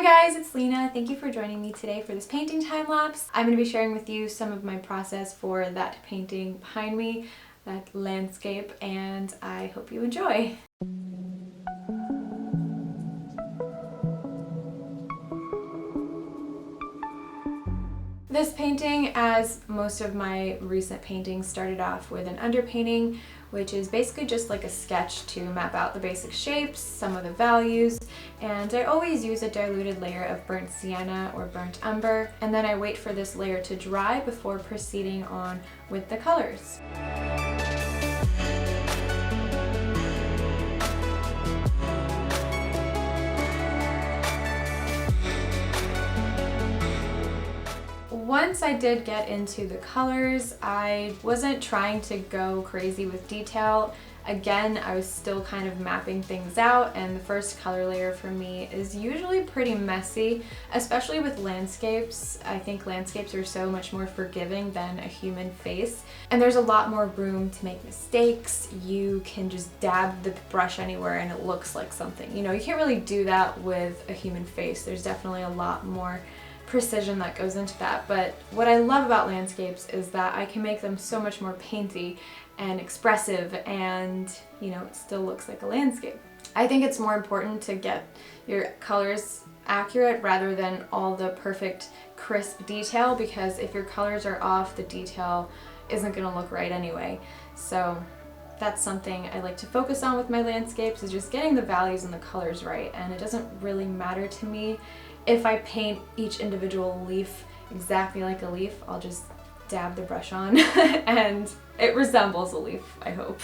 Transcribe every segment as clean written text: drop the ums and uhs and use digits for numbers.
guys, it's Lena. Thank you for joining me today for this painting time lapse. I'm going to be sharing with you some of my process for that painting behind me, that landscape, and I hope you enjoy. This painting, as most of my recent paintings, started off with an underpainting, which is basically just like a sketch to map out the basic shapes, some of the values, and I always use a diluted layer of burnt sienna or burnt umber, and then I wait for this layer to dry before proceeding on with the colors. Once I did get into the colors, I wasn't trying to go crazy with detail. Again, I was still kind of mapping things out, and the first color layer for me is usually pretty messy, especially with landscapes. I think landscapes are so much more forgiving than a human face, and there's a lot more room to make mistakes. You can just dab the brush anywhere and it looks like something. You know, you can't really do that with a human face. There's definitely a lot more precision that goes into that, but what I love about landscapes is that I can make them so much more painty and expressive, and you know, it still looks like a landscape. I think it's more important to get your colors accurate rather than all the perfect crisp detail, because if your colors are off, the detail isn't going to look right anyway. So that's something I like to focus on with my landscapes, is just getting the values and the colors right, and it doesn't really matter to me if I paint each individual leaf exactly like a leaf. I'll just dab the brush on and it resembles a leaf, I hope.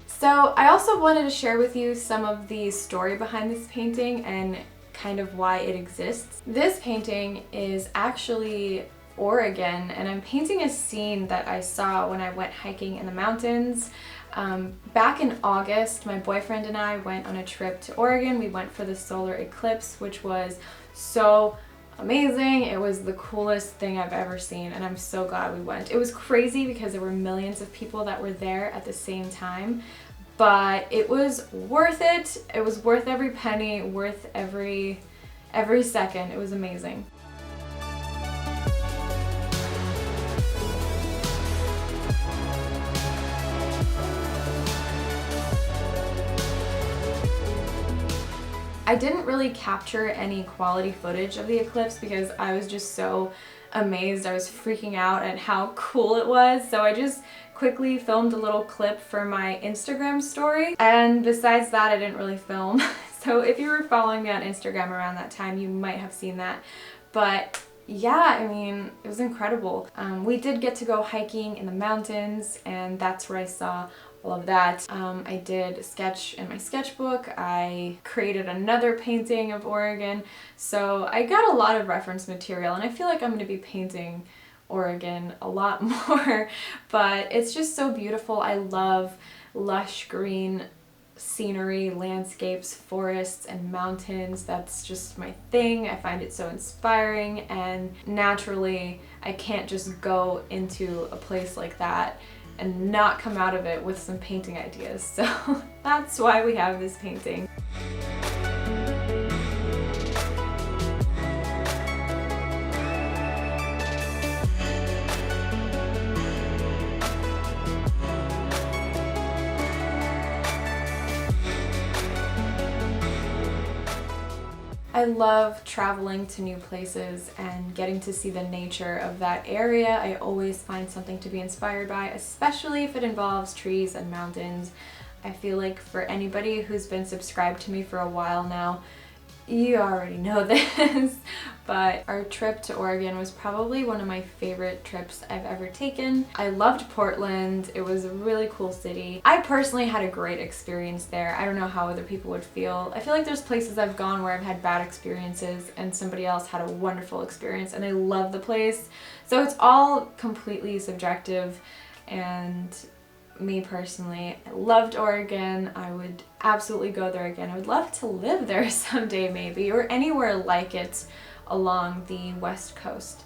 So I also wanted to share with you some of the story behind this painting and kind of why it exists. This painting is actually Oregon, and I'm painting a scene that I saw when I went hiking in the mountains. Back in August, my boyfriend and I went on a trip to Oregon. We went for the solar eclipse, which was so amazing. It was the coolest thing I've ever seen, and I'm so glad we went. It was crazy because there were millions of people that were there at the same time, but it was worth it. It was worth every penny, worth every second. It was amazing. I didn't really capture any quality footage of the eclipse because I was just so amazed. I was freaking out at how cool it was, so I just quickly filmed a little clip for my Instagram story, and besides that I didn't really film. So if you were following me on Instagram around that time, you might have seen that. But yeah, I mean, it was incredible. We did get to go hiking in the mountains, and that's where I saw all of that. I did a sketch in my sketchbook. I created another painting of Oregon. So I got a lot of reference material, and I feel like I'm going to be painting Oregon a lot more, but it's just so beautiful. I love lush green scenery, landscapes, forests, and mountains. That's just my thing. I find it so inspiring, and naturally I can't just go into a place like that and not come out of it with some painting ideas. So that's why we have this painting. I love traveling to new places and getting to see the nature of that area. I always find something to be inspired by, especially if it involves trees and mountains. I feel like for anybody who's been subscribed to me for a while now, you already know this, but our trip to Oregon was probably one of my favorite trips I've ever taken. I loved Portland. It was a really cool city. I personally had a great experience there. I don't know how other people would feel. I feel like there's places I've gone where I've had bad experiences and somebody else had a wonderful experience, and I love the place. So it's all completely subjective, and me personally, I loved Oregon. I would absolutely go there again. I would love to live there someday maybe, or anywhere like it along the West Coast.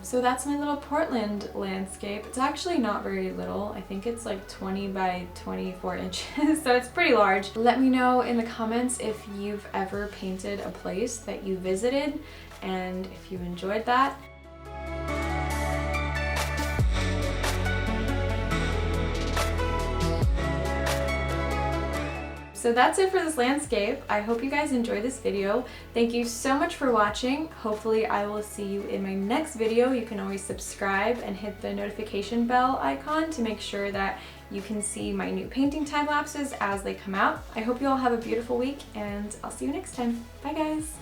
So that's my little Portland landscape. It's actually not very little. I think it's like 20 by 24 inches, so it's pretty large. Let me know in the comments if you've ever painted a place that you visited and if you enjoyed that. So that's it for this landscape. I hope you guys enjoyed this video. Thank you so much for watching. Hopefully I will see you in my next video. You can always subscribe and hit the notification bell icon to make sure that you can see my new painting time lapses as they come out. I hope you all have a beautiful week, and I'll see you next time. Bye guys.